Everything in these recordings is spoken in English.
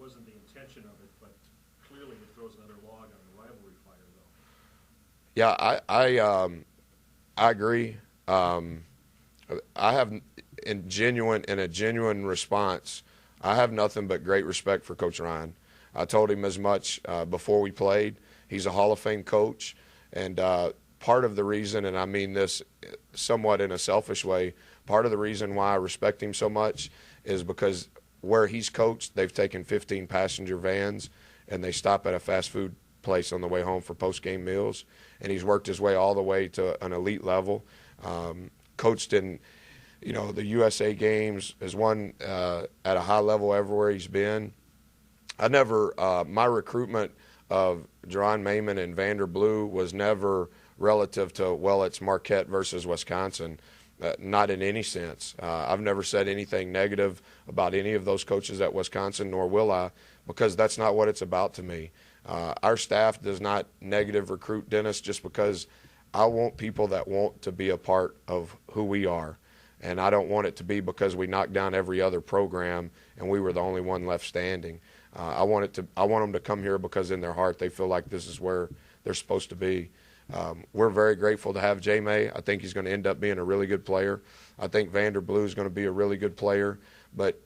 wasn't the intention of it, but clearly it throws another log on the rivalry fire, though. Yeah, I agree. I have in a genuine response, I have nothing but great respect for Coach Ryan. I told him as much before we played. He's a Hall of Fame coach, and part of the reason, and I mean this somewhat in a selfish way, part of the reason why I respect him so much is because where he's coached, they've taken 15 passenger vans and they stop at a fast food place on the way home for post-game meals, and he's worked his way all the way to an elite level. Coached in, the USA games, has won at a high level everywhere he's been. My recruitment of Jerron Mayman and Vander was never relative to, well, it's Marquette versus Wisconsin. Not in any sense. I've never said anything negative about any of those coaches at Wisconsin, nor will I, because that's not what it's about to me. Our staff does not negative recruit Dennis just because I want people that want to be a part of who we are. And I don't want it to be because we knocked down every other program and we were the only one left standing. I want them to come here because in their heart they feel like this is where they're supposed to be. We're very grateful to have Jamail. I think he's going to end up being a really good player. I think Vander is going to be a really good player. But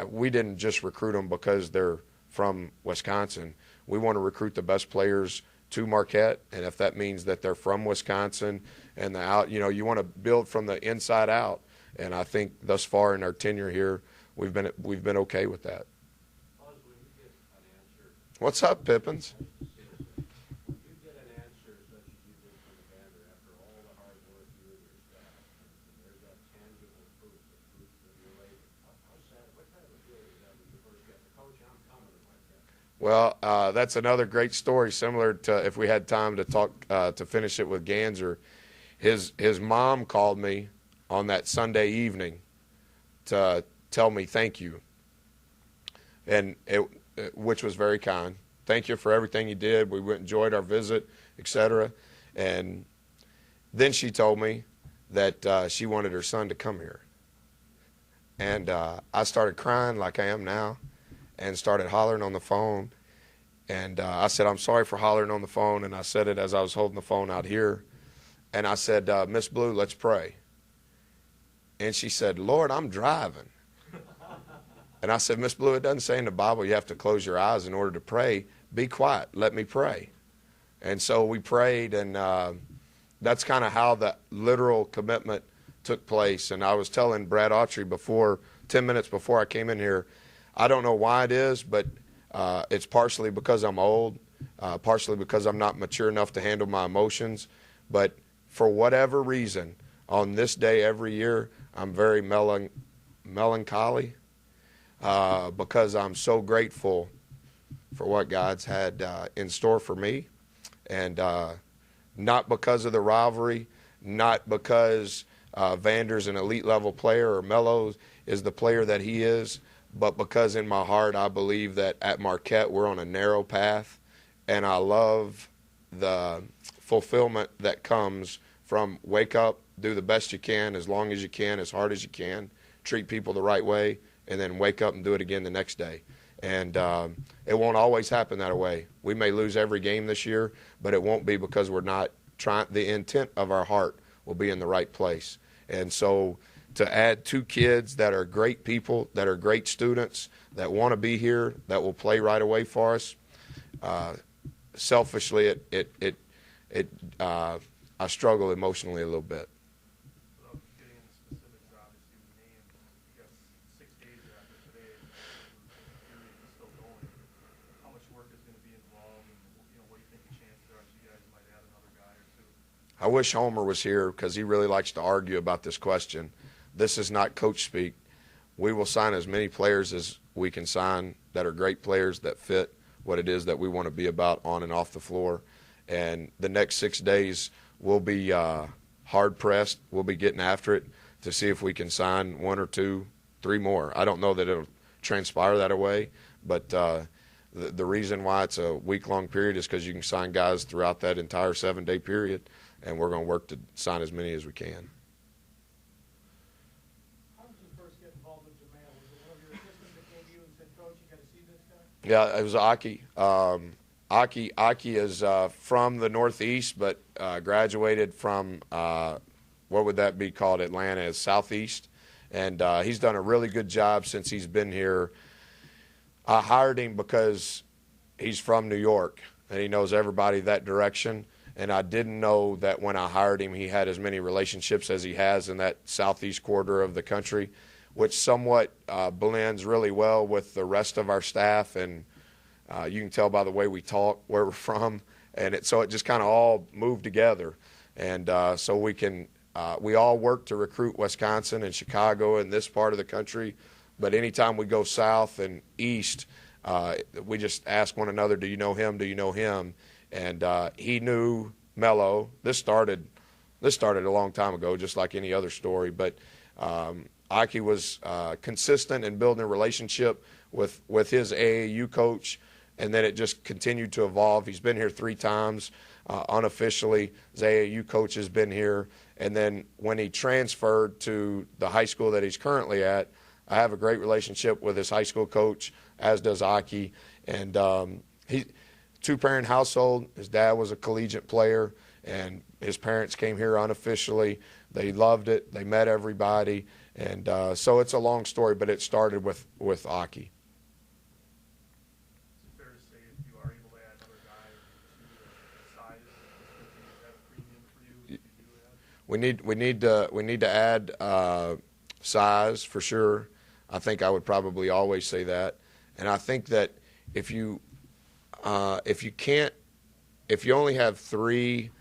we didn't just recruit them because they're from Wisconsin. We want to recruit the best players to Marquette, and if that means that they're from Wisconsin and you want to build from the inside out. And I think thus far in our tenure here, we've been okay with that. What's up, Pippins? Well, that's another great story, similar to if we had time to talk to finish it with Ganser. His mom called me on that Sunday evening to tell me thank you, and which was very kind. Thank you for everything you did. We enjoyed our visit, etc. And then she told me that she wanted her son to come here, and I started crying like I am now, and started hollering on the phone. And I said, I'm sorry for hollering on the phone. And I said it as I was holding the phone out here. And I said, Miss Blue, let's pray. And she said, Lord, I'm driving. And I said, Miss Blue, it doesn't say in the Bible you have to close your eyes in order to pray. Be quiet. Let me pray. And so we prayed, and that's kind of how the literal commitment took place. And I was telling Brad Autry 10 minutes before I came in here, I don't know why it is, but it's partially because I'm old, partially because I'm not mature enough to handle my emotions. But for whatever reason, on this day every year, I'm very melancholy because I'm so grateful for what God's had in store for me. And not because of the rivalry, not because Vander's an elite level player or Melo is the player that he is, but because in my heart I believe that at Marquette we're on a narrow path, and I love the fulfillment that comes from wake up, do the best you can, as long as you can, as hard as you can, treat people the right way, and then wake up and do it again the next day. And it won't always happen that way. We may lose every game this year, but it won't be because we're not trying. The intent of our heart will be in the right place. And so to add two kids that are great people, that are great students, that want to be here, that will play right away for us, selfishly, I struggle emotionally a little bit. Without getting into specifics, obviously, we named, I guess, 6 days after today, the period is still going. How much work is going to be involved, and what do you think the chances are that you guys might add another guy or two? I wish Homer was here because he really likes to argue about this question. This is not coach speak. We will sign as many players as we can sign that are great players that fit what it is that we want to be about on and off the floor. And the next 6 days, we'll be hard-pressed. We'll be getting after it to see if we can sign 1 or 2, 3 more. I don't know that it'll transpire that way, but the reason why it's a week-long period is because you can sign guys throughout that entire 7-day period, and we're going to work to sign as many as we can. How did you first get involved with Jamail? Was it one of your assistants that came to you and said, Coach, you got to see this guy? Yeah, it was Aki. Aki is from the Northeast, but graduated from what would that be called? Atlanta is Southeast, and he's done a really good job since he's been here. I hired him because he's from New York and he knows everybody that direction. And I didn't know that when I hired him, he had as many relationships as he has in that southeast quarter of the country, which somewhat blends really well with the rest of our staff. And you can tell by the way we talk where we're from. And so it just kind of all moved together. And so we all work to recruit Wisconsin and Chicago and this part of the country. But anytime we go south and east, we just ask one another, do you know him? Do you know him? And he knew Mello. This started a long time ago, just like any other story. But Aki was consistent in building a relationship with his AAU coach, and then it just continued to evolve. He's been here 3 times unofficially. His AAU coach has been here. And then when he transferred to the high school that he's currently at, I have a great relationship with his high school coach, as does Aki. And he 2-parent household. His dad was a collegiate player, and his parents came here unofficially. They loved it. They met everybody. And so it's a long story, but it started with Aki. Is it fair to say if you are able to add another guy or two, size is continue to have a premium for you if you do that? We need to add size for sure. I think I would probably always say that. And I think that if you only have 3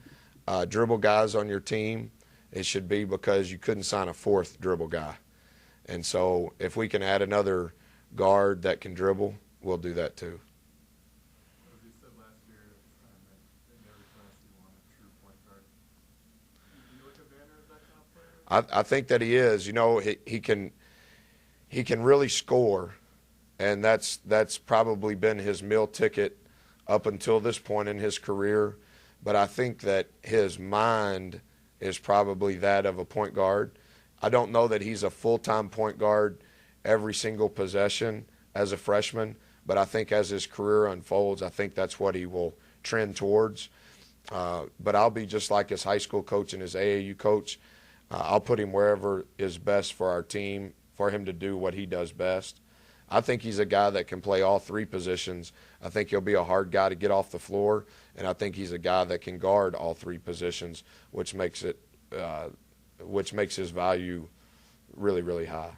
dribble guys on your team, it should be because you couldn't sign a 4th dribble guy. And so if we can add another guard that can dribble, we'll do that too. As you said last year, that in every class you want a true point guard. Do you look at Vander as that kind of player? I think that he is. You know, he can really score, and that's probably been his meal ticket up until this point in his career. But I think that his mind is probably that of a point guard. I don't know that he's a full-time point guard every single possession as a freshman, but I think as his career unfolds, I think that's what he will trend towards. But I'll be just like his high school coach and his AAU coach. I'll put him wherever is best for our team, for him to do what he does best. I think he's a guy that can play all 3 positions. I think he'll be a hard guy to get off the floor, and I think he's a guy that can guard all 3 positions, which makes his value really, really high.